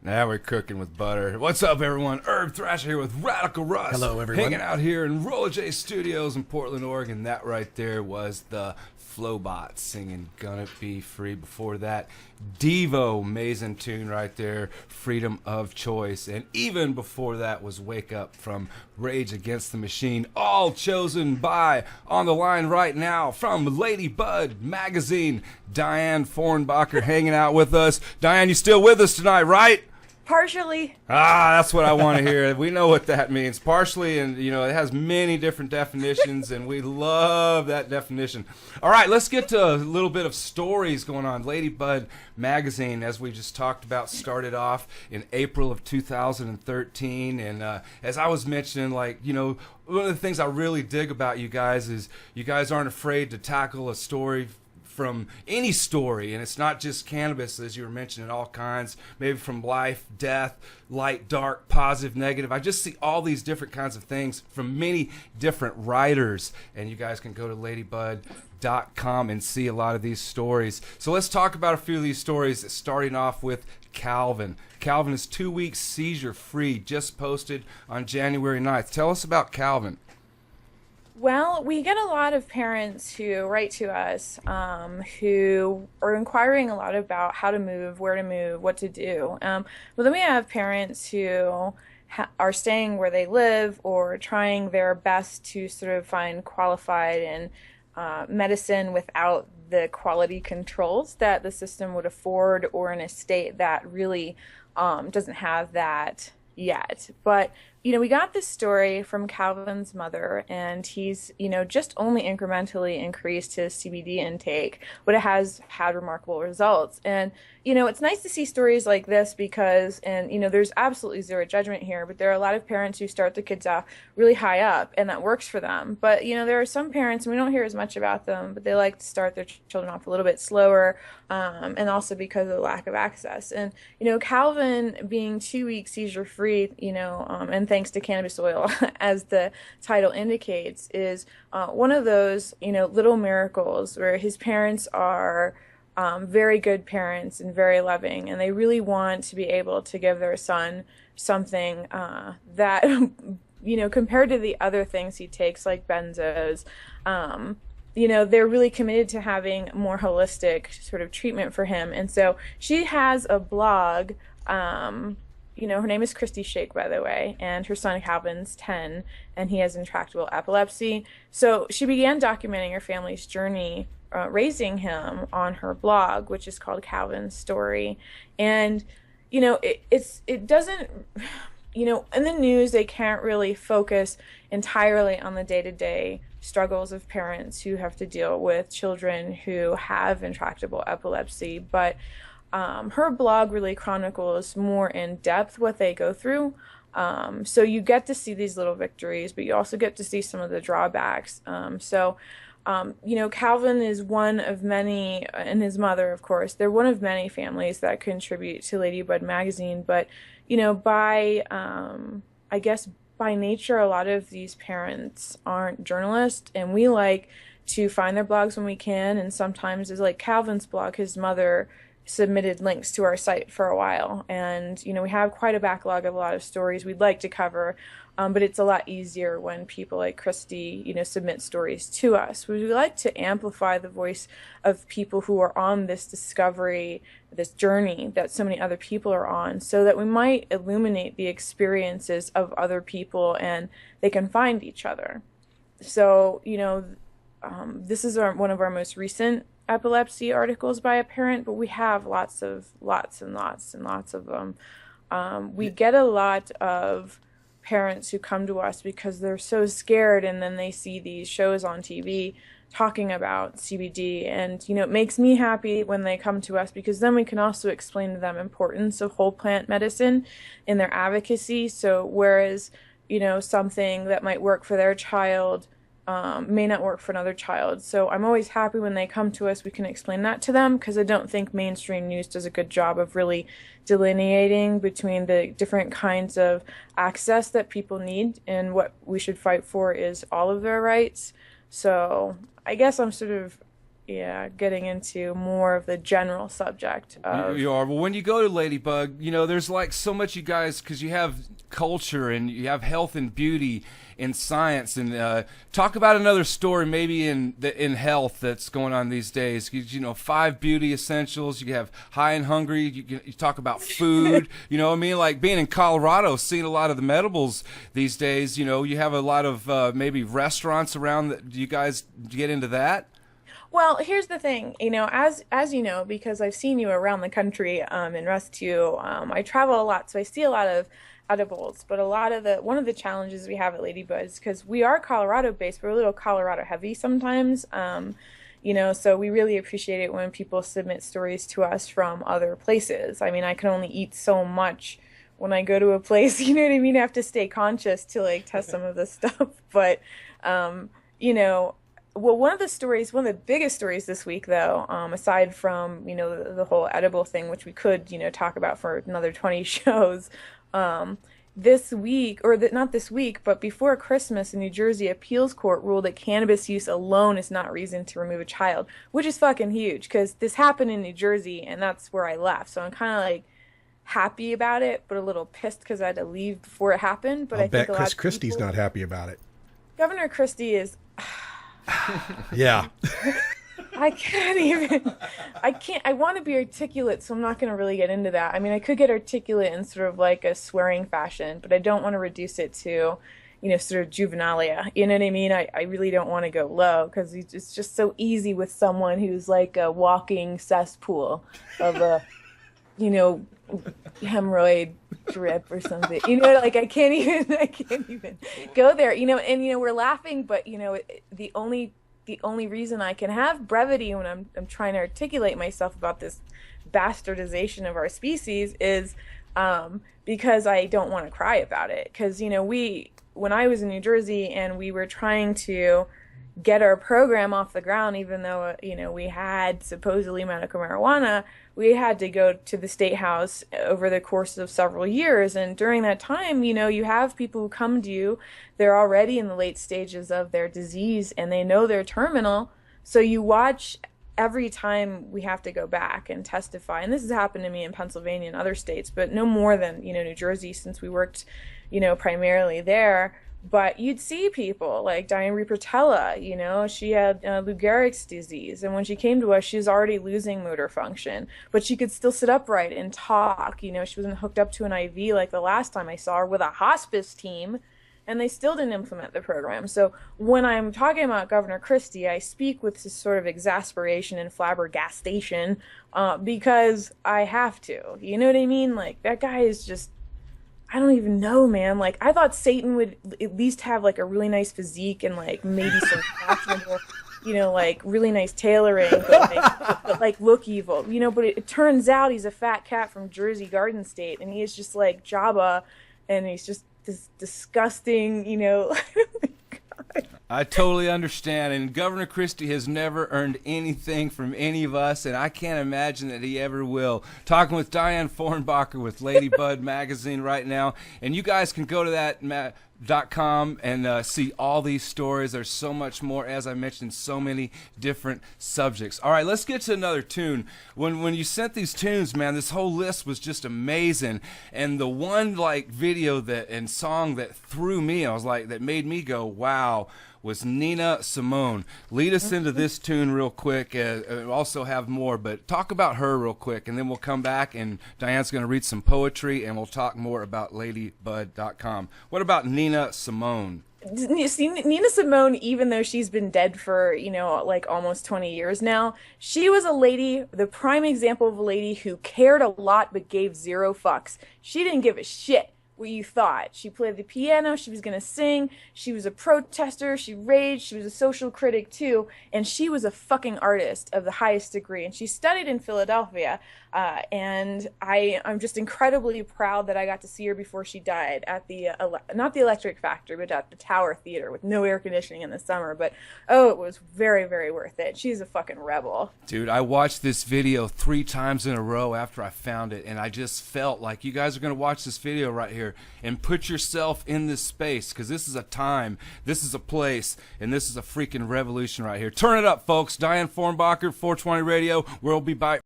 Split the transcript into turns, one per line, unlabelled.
Now we're cooking with butter. What's up, everyone? Urb Thrasher here with Radical Russ.
Hello, everyone.
Hanging out here in Roller J Studios in Portland, Oregon. That right there was the Flowbots singing Gonna Be Free. Before that, Devo, amazing tune right there, Freedom of Choice. And even before that was Wake Up from Rage Against the Machine, all chosen by, on the line right now, from Ladybud Magazine, Diane Fornbacher hanging out with us. Diane, you still with us tonight, right?
Partially.
That's what I want to hear. We know what that means. Partially, and you know, it has many different definitions, and we love that definition. All right, let's get to a little bit of stories going on. Ladybud Magazine, as we just talked about, started off in April of 2013, and as I was mentioning, like, you know, one of the things I really dig about you guys is you guys aren't afraid to tackle a story from any story, and it's not just cannabis, as you were mentioning, all kinds, maybe from life, death, light, dark, positive, negative. I just see all these different kinds of things from many different writers, and you guys can go to ladybud.com and see a lot of these stories. So let's talk about a few of these stories, starting off with Calvin. Calvin is 2 weeks seizure free, just posted on January 9th. Tell us about Calvin.
Well, we get a lot of parents who write to us who are inquiring a lot about how to move, where to move, what to do. But then we have parents who are staying where they live or trying their best to sort of find qualified in medicine without the quality controls that the system would afford, or in a state that really doesn't have that yet. But you know, we got this story from Calvin's mother, and he's, you know, just only incrementally increased his CBD intake, but it has had remarkable results. And, you know, it's nice to see stories like this because, and, you know, there's absolutely zero judgment here, but there are a lot of parents who start the kids off really high up, and that works for them. But, you know, there are some parents, and we don't hear as much about them, but they like to start their children off a little bit slower, and also because of the lack of access. And, you know, Calvin being 2 weeks seizure free, you know, and thanks to cannabis oil, as the title indicates, is one of those, you know, little miracles where his parents are very good parents and very loving, and they really want to be able to give their son something that, you know, compared to the other things he takes, like benzos, you know, they're really committed to having more holistic sort of treatment for him. And so she has a blog. You know, her name is Christy Shake, by the way, and her son Calvin's 10, and he has intractable epilepsy. So she began documenting her family's journey raising him on her blog, which is called Ladybud Story. And, you know, it doesn't, you know, in the news, they can't really focus entirely on the day-to-day struggles of parents who have to deal with children who have intractable epilepsy, but her blog really chronicles more in depth what they go through. So you get to see these little victories, but you also get to see some of the drawbacks. You know, Calvin is one of many, and his mother, of course, they're one of many families that contribute to Ladybud Magazine. But, you know, by, I guess, by nature, a lot of these parents aren't journalists, and we like to find their blogs when we can. And sometimes, it's like Calvin's blog, his mother submitted links to our site for a while, and you know, we have quite a backlog of a lot of stories we'd like to cover, but it's a lot easier when people like Christy, you know, submit stories to us. We like to amplify the voice of people who are on this discovery, this journey that so many other people are on, so that we might illuminate the experiences of other people and they can find each other. So, you know, this is one of our most recent epilepsy articles by a parent, but we have lots and lots of them. We get a lot of parents who come to us because they're so scared, and then they see these shows on TV talking about CBD, and you know, it makes me happy when they come to us, because then we can also explain to them importance of whole plant medicine in their advocacy. So whereas, you know, something that might work for their child may not work for another child. So I'm always happy when they come to us, we can explain that to them, because I don't think mainstream news does a good job of really delineating between the different kinds of access that people need, and what we should fight for is all of their rights. So I guess I'm sort of getting into more of the general subject of.
You are. Well, when you go to Ladybud, there's like so much you guys, because you have culture and you have health and beauty and science, and talk about another story maybe in health that's going on these days. 'Cause, 5 beauty essentials. You have High and Hungry. You talk about food. You know what I mean? Like being in Colorado, seeing a lot of the medibles these days. You have a lot of maybe restaurants around. Do you guys get into that?
Well, here's the thing, as you know, because I've seen you around the country in Rescue, I travel a lot, so I see a lot of edibles. But one of the challenges we have at Ladybud is because we are Colorado based, but we're a little Colorado heavy sometimes. So we really appreciate it when people submit stories to us from other places. I mean, I can only eat so much when I go to a place, you know what I mean? I have to stay conscious to like test some of this stuff. But, well, one of the biggest stories this week, though, aside from, the whole edible thing, which we could, talk about for another 20 shows, this week, not this week, but before Christmas, a New Jersey appeals court ruled that cannabis use alone is not reason to remove a child, which is fucking huge, because this happened in New Jersey, and that's where I left. So I'm kind of like happy about it, but a little pissed because I had to leave before it happened. But I think
bet Chris Christie's not happy about it.
Governor Christie is...
Yeah.
I want to be articulate, so I'm not going to really get into that. I mean, I could get articulate in sort of like a swearing fashion, but I don't want to reduce it to, sort of juvenilia. You know what I mean? I really don't want to go low, because it's just so easy with someone who's like a walking cesspool of a, hemorrhoid drip or something. Like I can't even go there. And we're laughing, but the only reason I can have brevity when I'm trying to articulate myself about this bastardization of our species is because I don't want to cry about it. Because when I was in New Jersey and we were trying to get our program off the ground, even though we had supposedly medical marijuana, we had to go to the state house over the course of several years. And during that time, you have people who come to you, they're already in the late stages of their disease and they know they're terminal. So you watch every time we have to go back and testify. And this has happened to me in Pennsylvania and other states, but no more than, New Jersey, since we worked, primarily there. But you'd see people like Diane Fornbacher, she had Lou Gehrig's disease. And when she came to us, she was already losing motor function. But she could still sit upright and talk. She wasn't hooked up to an IV like the last time I saw her with a hospice team. And they still didn't implement the program. So when I'm talking about Governor Christie, I speak with this sort of exasperation and flabbergastation because I have to. You know what I mean? Like, that guy is just... I don't even know, man. Like, I thought Satan would at least have, like, a really nice physique and, like, maybe some fashionable, like, really nice tailoring, but like, look evil. But it turns out he's a fat cat from Jersey Garden State, and he is just, like, Jabba, and he's just this disgusting,
I totally understand, and Governor Christie has never earned anything from any of us, and I can't imagine that he ever will. Talking with Diane Fornbacher with Ladybud Magazine right now, and you guys can go to that .com and see all these stories. There's so much more, as I mentioned, so many different subjects. All right, let's get to another tune. When you sent these tunes, man, this whole list was just amazing, and the one video and song that threw me, I was like, that made me go wow, was Nina Simone. Lead us into this tune real quick. Also have more, but talk about her real quick, and then we'll come back, and Diane's going to read some poetry, and we'll talk more about ladybud.com. What about Nina Simone?
See, Nina Simone, even though she's been dead for, like almost 20 years now, she was a lady, the prime example of a lady who cared a lot but gave zero fucks. She didn't give a shit what you thought. She played the piano, she was going to sing, she was a protester, she raged, she was a social critic too, and she was a fucking artist of the highest degree, and she studied in Philadelphia, and I'm just incredibly proud that I got to see her before she died at the, not the Electric Factory, but at the Tower Theater with no air conditioning in the summer, but oh, it was very, very worth it. She's a fucking rebel.
Dude, I watched this video 3 times in a row after I found it, and I just felt like you guys are going to watch this video right here. here and put yourself in this space, because this is a time, this is a place, and this is a freaking revolution right here. Turn it up, folks. Diane Fornbacher, 420 Radio. We'll be back.